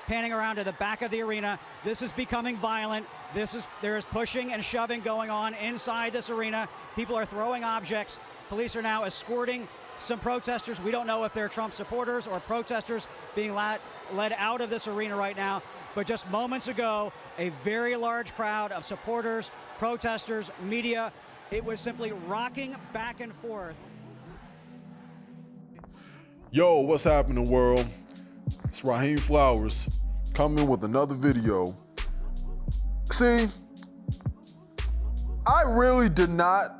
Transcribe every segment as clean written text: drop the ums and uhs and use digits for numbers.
panning around to the back of the arena. This is becoming violent. There is pushing and shoving going on inside this arena. People are throwing objects. Police are now escorting some protesters. We don't know if they're Trump supporters or protesters being led out of this arena right now. But just moments ago, a very large crowd of supporters, protesters, media, it was simply rocking back and forth. Yo, what's happening, world? It's Raheem Flowers coming with another video. See, I really did not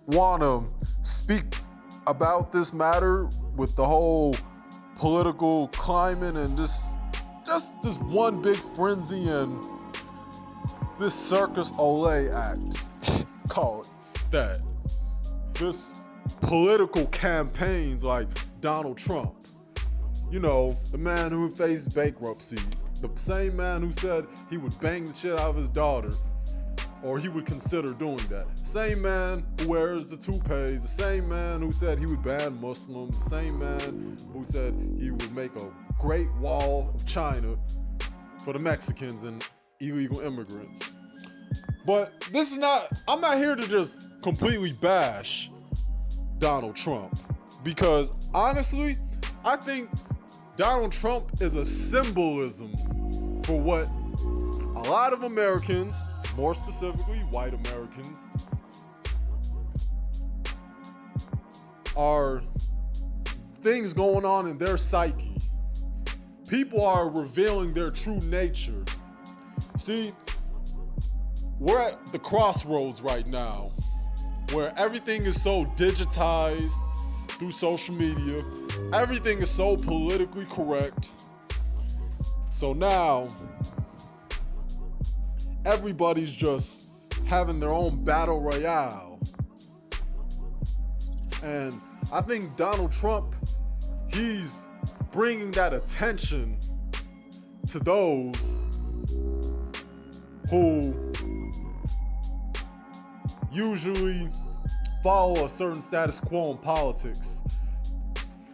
want to speak about this matter with the whole political climate and just this one big frenzy and this Circus Olay act, call it that. This political campaigns like Donald Trump. You know, the man who faced bankruptcy, the same man who said he would bang the shit out of his daughter, or he would consider doing that. Same man who wears the toupees, the same man who said he would ban Muslims, the same man who said he would make a Great Wall of China for the Mexicans and illegal immigrants. But this is not, I'm not here to just completely bash Donald Trump, because honestly, I think Donald Trump is a symbolism for what a lot of Americans, more specifically white Americans, are things going on in their psyche. People are revealing their true nature. See, we're at the crossroads right now where everything is so digitized through social media. Everything is so politically correct. So now, everybody's just having their own battle royale. And I think Donald Trump, he's bringing that attention to those who usually follow a certain status quo in politics,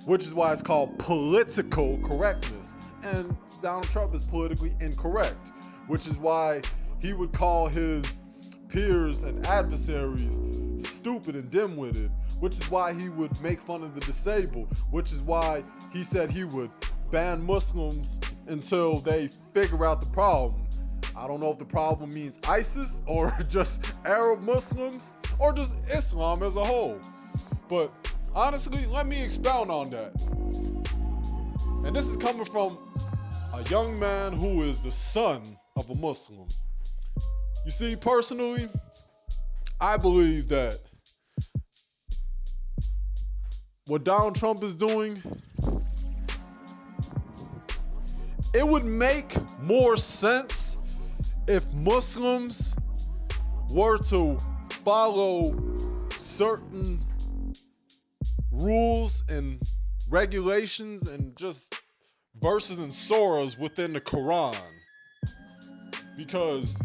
which is why it's called political correctness. And Donald Trump is politically incorrect, which is why he would call his peers and adversaries stupid and dim-witted, which is why he would make fun of the disabled, which is why he said he would ban Muslims until they figure out the problem. I don't know if the problem means ISIS or just Arab Muslims or just Islam as a whole. But honestly, let me expound on that. And this is coming from a young man who is the son of a Muslim. You see, personally, I believe that what Donald Trump is doing, it would make more sense if Muslims were to follow certain rules and regulations and just verses and surahs within the Quran. Because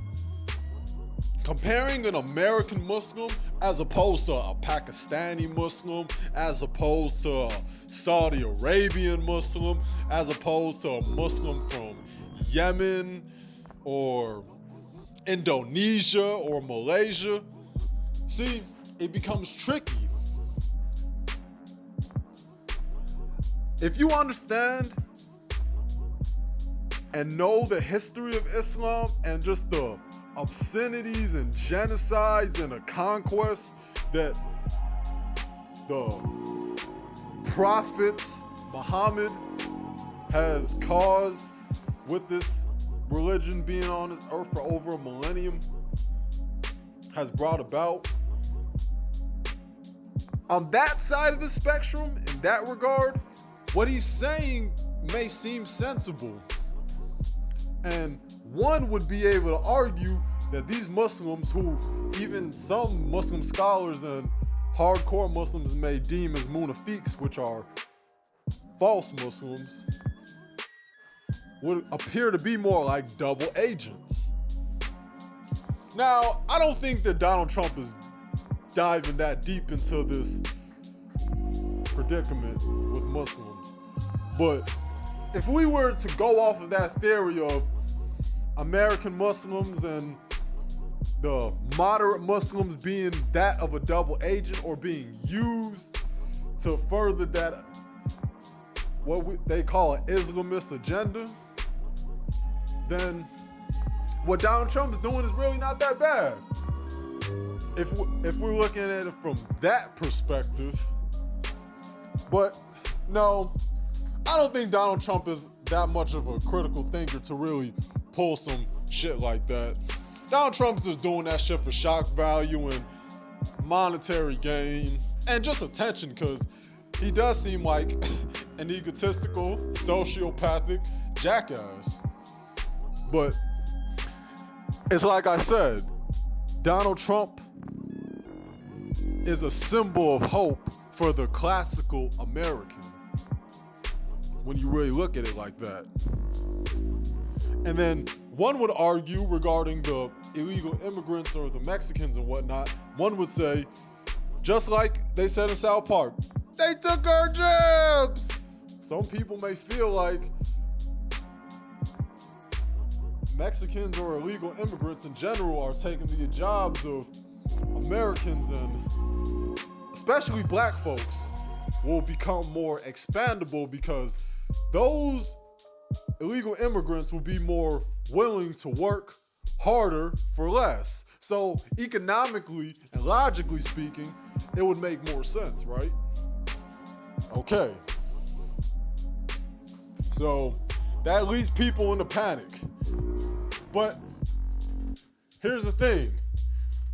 comparing an American Muslim as opposed to a Pakistani Muslim, as opposed to a Saudi Arabian Muslim, as opposed to a Muslim from Yemen or Indonesia or Malaysia, see, it becomes tricky. If you understand and know the history of Islam and just the obscenities and genocides and the conquests that the Prophet Muhammad has caused with this religion being on this earth for over a millennium, has brought about. On that side of the spectrum, in that regard, what he's saying may seem sensible. And one would be able to argue that these Muslims, who even some Muslim scholars and hardcore Muslims may deem as munafiqs, which are false Muslims, would appear to be more like double agents. Now, I don't think that Donald Trump is diving that deep into this predicament with Muslims, but if we were to go off of that theory of American Muslims and the moderate Muslims being that of a double agent or being used to further that, they call an Islamist agenda, then what Donald Trump is doing is really not that bad. If we're looking at it from that perspective. But no, I don't think Donald Trump is that much of a critical thinker to really pull some shit like that. Donald Trump's just doing that shit for shock value and monetary gain and just attention, because he does seem like an egotistical, sociopathic jackass. But it's like I said, Donald Trump is a symbol of hope for the classical American when you really look at it like that. And then one would argue regarding the illegal immigrants or the Mexicans and whatnot, one would say, just like they said in South Park, they took our jobs. Some people may feel like Mexicans or illegal immigrants in general are taking the jobs of Americans, and especially black folks will become more expandable because those illegal immigrants will be more willing to work harder for less. So economically and logically speaking, it would make more sense, right? Okay. So that leads people into panic. But here's the thing.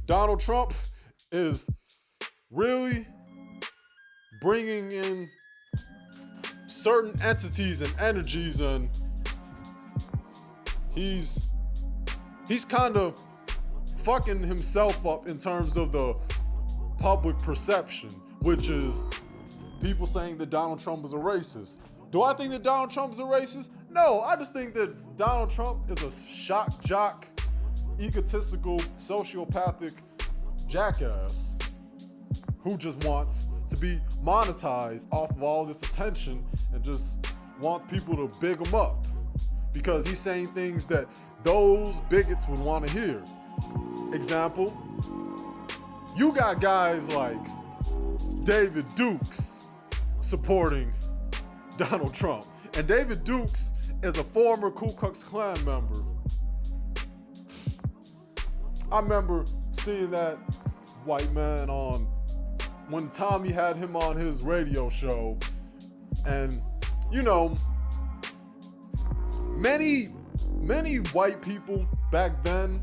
Donald Trump is really bringing in certain entities and energies, and he's kind of fucking himself up in terms of the public perception, which is people saying that Donald Trump is a racist. Do I think that Donald Trump is a racist? No, I just think that Donald Trump is a shock jock, egotistical, sociopathic jackass who just wants to be monetized off of all this attention and just wants people to big him up because he's saying things that those bigots would want to hear. Example, you got guys like David Dukes supporting Donald Trump. And David Dukes is a former Ku Klux Klan member. I remember seeing that white man when Tommy had him on his radio show. And, you know, many white people back then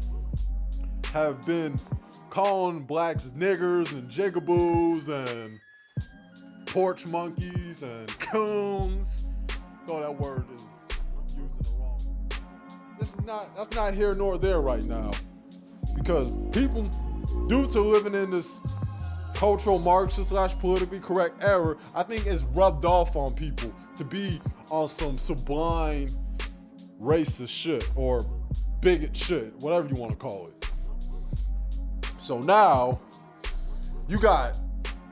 have been calling blacks niggers and jigaboos and porch monkeys and coons. Though that word is using it wrong. That's not here nor there right now. Because people, due to living in this cultural Marxist / politically correct era, I think it's rubbed off on people to be on some sublime racist shit or bigot shit, whatever you want to call it. So now you got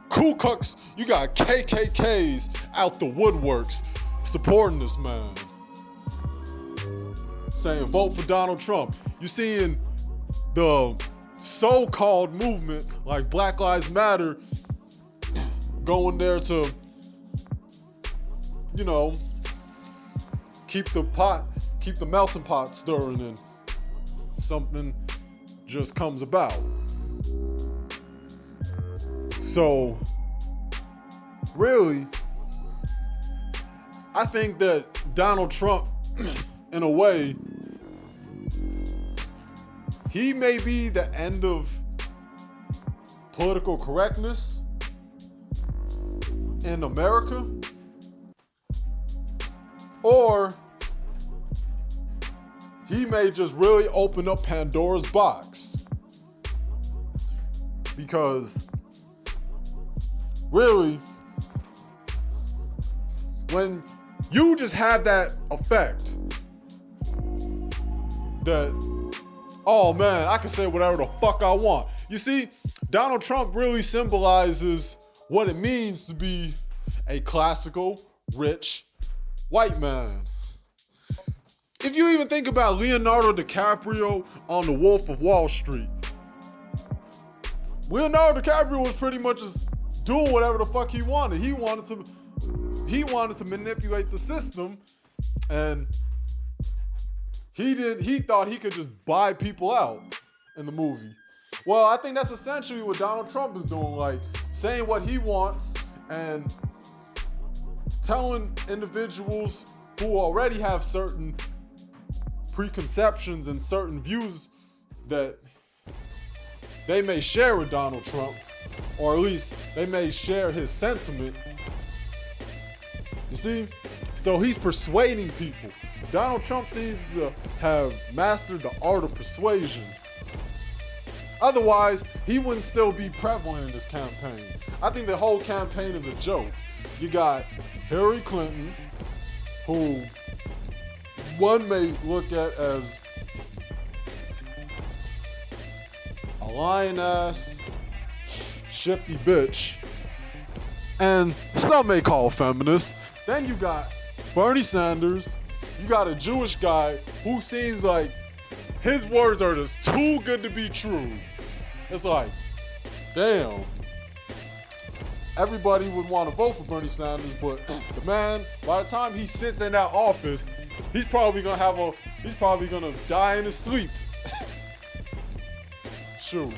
Ku Klux, you got KKKs out the woodworks supporting this man, saying vote for Donald Trump. You're seeing the so-called movement like Black Lives Matter going there to, you know, keep the melting pot stirring, and something just comes about. So really, I think that Donald Trump, in a way, he may be the end of political correctness in America, or he may just really open up Pandora's box. Because really, when you just have that effect that, oh man, I can say whatever the fuck I want. You see, Donald Trump really symbolizes what it means to be a classical, rich, white man. if you even think about Leonardo DiCaprio on The Wolf of Wall Street, Leonardo DiCaprio was pretty much just doing whatever the fuck he wanted. He wanted to manipulate the system, and he thought he could just buy people out in the movie. Well, I think that's essentially what Donald Trump is doing, like saying what he wants and telling individuals who already have certain preconceptions and certain views that they may share with Donald Trump, or at least they may share his sentiment. You see? So he's persuading people. Donald Trump seems to have mastered the art of persuasion. Otherwise, he wouldn't still be prevalent in this campaign. I think the whole campaign is a joke. You got Hillary Clinton, who one may look at as a lying-ass, shifty bitch, and some may call feminist. Then you got Bernie Sanders. You got a Jewish guy who seems like his words are just too good to be true. It's like, damn. Everybody would want to vote for Bernie Sanders, but the man, by the time he sits in that office, he's probably gonna die in his sleep. Shoot.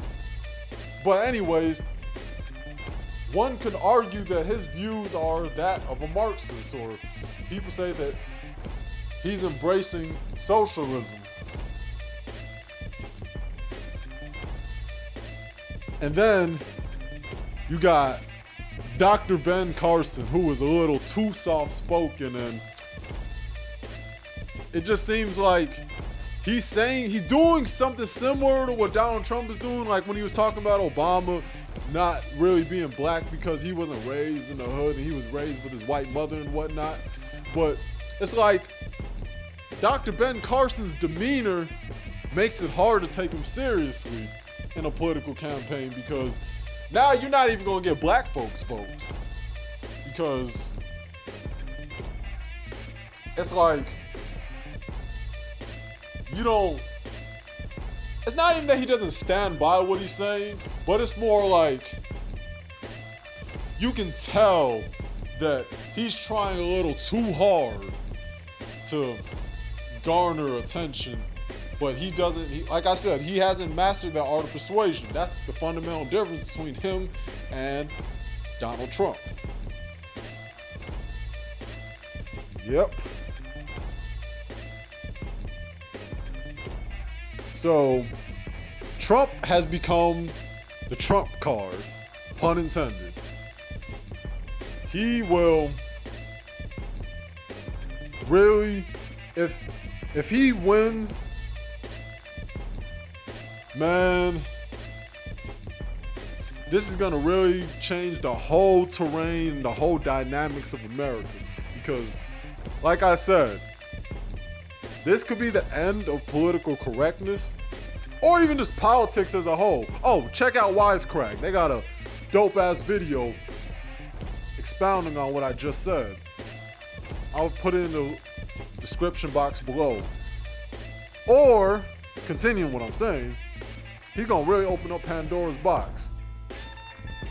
But anyways, one could argue that his views are that of a Marxist, or people say that he's embracing socialism. And then you got Dr. Ben Carson, who was a little too soft-spoken, and it just seems like he's doing something similar to what Donald Trump is doing, like when he was talking about Obama not really being black because he wasn't raised in the hood and he was raised with his white mother and whatnot. But it's like Dr. Ben Carson's demeanor makes it hard to take him seriously in a political campaign, because now you're not even going to get black folks vote, because it's like it's not even that he doesn't stand by what he's saying, but it's more like you can tell that he's trying a little too hard to garner attention, but like I said, he hasn't mastered the art of persuasion. That's the fundamental difference between him and Donald Trump. Yep. So, Trump has become the Trump card, pun intended. He will really, if he wins, man, this is gonna really change the whole terrain, the whole dynamics of America. Because, like I said, this could be the end of political correctness, or even just politics as a whole. Oh, check out WiseCracks. They got a dope-ass video expounding on what I just said. I'll put it in the description box below. Or, continuing what I'm saying, he's gonna really open up Pandora's box.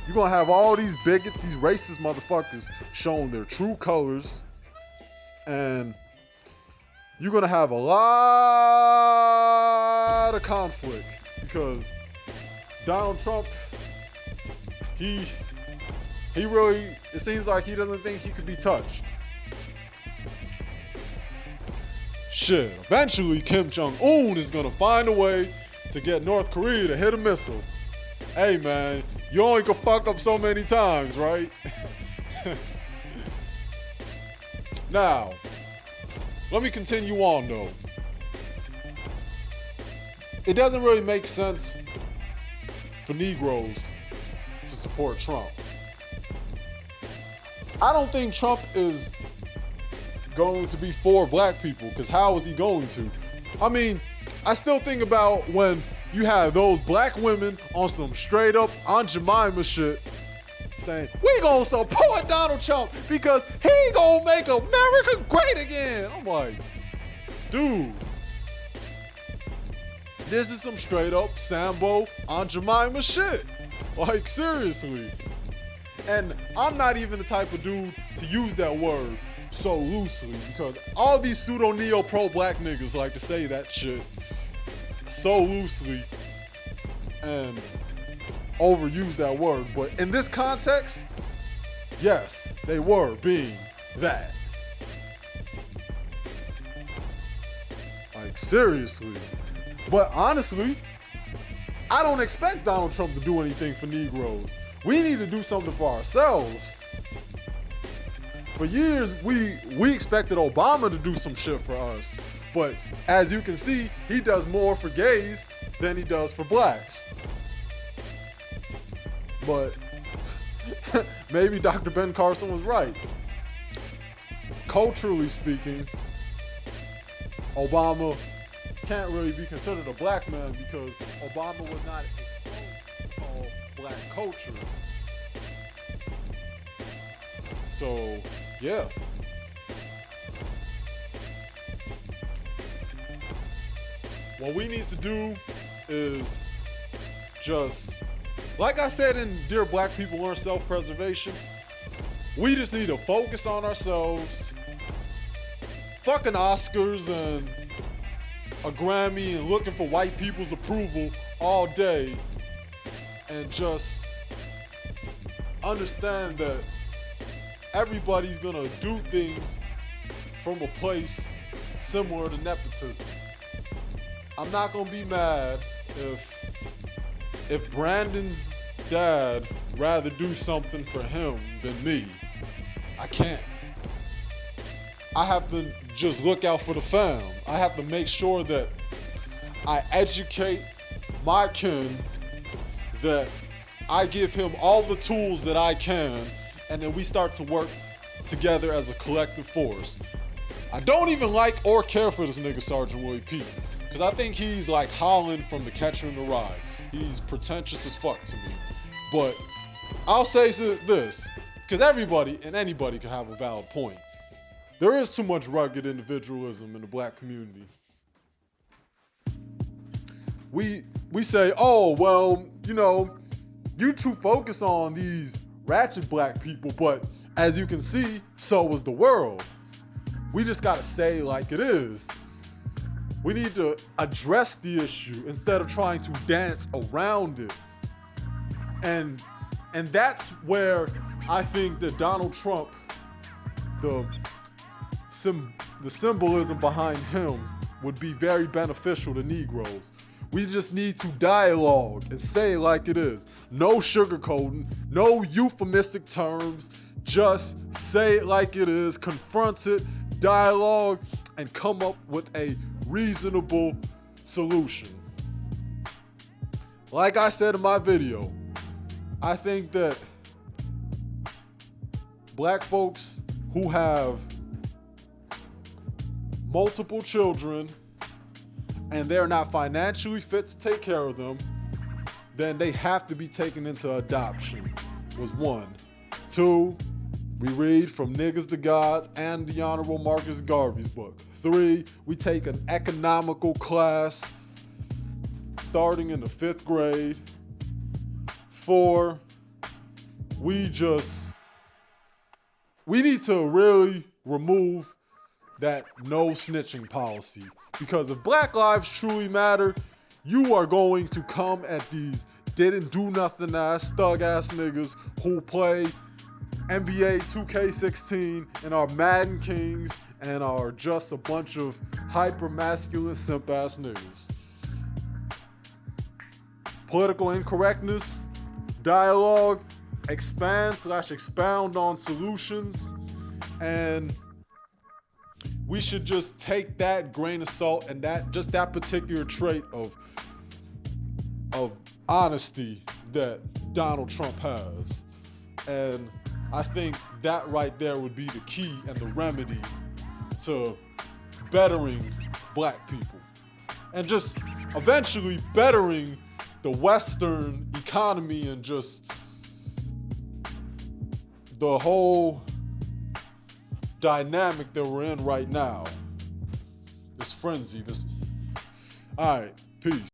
You're gonna have all these bigots, these racist motherfuckers showing their true colors, and you're gonna have a lot of conflict, because Donald Trump, he really, it seems like he doesn't think he could be touched. Shit, eventually Kim Jong-un is gonna find a way to get North Korea to hit a missile. Hey man, you only can fuck up so many times, right? Now, let me continue on though. It doesn't really make sense for Negroes to support Trump. I don't think Trump is going to be for black people, because how is he going to? I mean, I still think about when you have those black women on some straight up Aunt Jemima shit saying, we gonna support Donald Trump because he gonna make America great again. I'm like, dude, this is some straight up Sambo Aunt Jemima shit. Like, seriously. And I'm not even the type of dude to use that word so loosely, because all these pseudo neo pro black niggas like to say that shit so loosely and overuse that word. But in this context, yes, they were being that. Like, seriously. But honestly, I don't expect Donald Trump to do anything for Negroes. We need to do something for ourselves. For years, we expected Obama to do some shit for us. But as you can see, he does more for gays than he does for blacks. But maybe Dr. Ben Carson was right. Culturally speaking, Obama can't really be considered a black man because Obama was not exposed to all black culture. So, yeah. What we need to do is just, like I said in Dear Black People Learn Self-Preservation, we just need to focus on ourselves. Fucking Oscars and a Grammy and looking for white people's approval all day, and just understand that everybody's gonna do things from a place similar to nepotism. I'm not gonna be mad if Brandon's dad rather do something for him than me. I can't. I have to just look out for the fam. I have to make sure that I educate my kin, that I give him all the tools that I can, and then we start to work together as a collective force. I don't even like or care for this nigga Sergeant Willie P, because I think he's like Holland from The Catcher in the Rye. He's pretentious as fuck to me. But I'll say this, because everybody and anybody can have a valid point. There is too much rugged individualism in the black community. We say, oh, well, you know, you too focus on these ratchet black people, but as you can see, so was the world. We just gotta say like it is. We need to address the issue instead of trying to dance around it. And that's where I think that Donald Trump, the symbolism behind him would be very beneficial to Negroes. We just need to dialogue and say it like it is. No sugarcoating, no euphemistic terms. Just say it like it is, confront it, dialogue, and come up with a reasonable solution. Like I said in my video, I think that black folks who have multiple children and they're not financially fit to take care of them, then they have to be taken into adoption, was one. Two, we read From Niggas to Gods and the Honorable Marcus Garvey's book. Three, we take an economical class starting in the 5th grade. Four, we need to really remove that no snitching policy. Because if black lives truly matter, you are going to come at these didn't do nothing ass, thug ass niggas who play NBA 2K16 and are Madden Kings and are just a bunch of hyper masculine simp ass niggas. Political incorrectness, dialogue, expound on solutions, and we should just take that grain of salt and that particular trait of honesty that Donald Trump has. And I think that right there would be the key and the remedy to bettering black people. And just eventually bettering the Western economy and just the whole dynamic that we're in right now. This frenzy. All right, peace.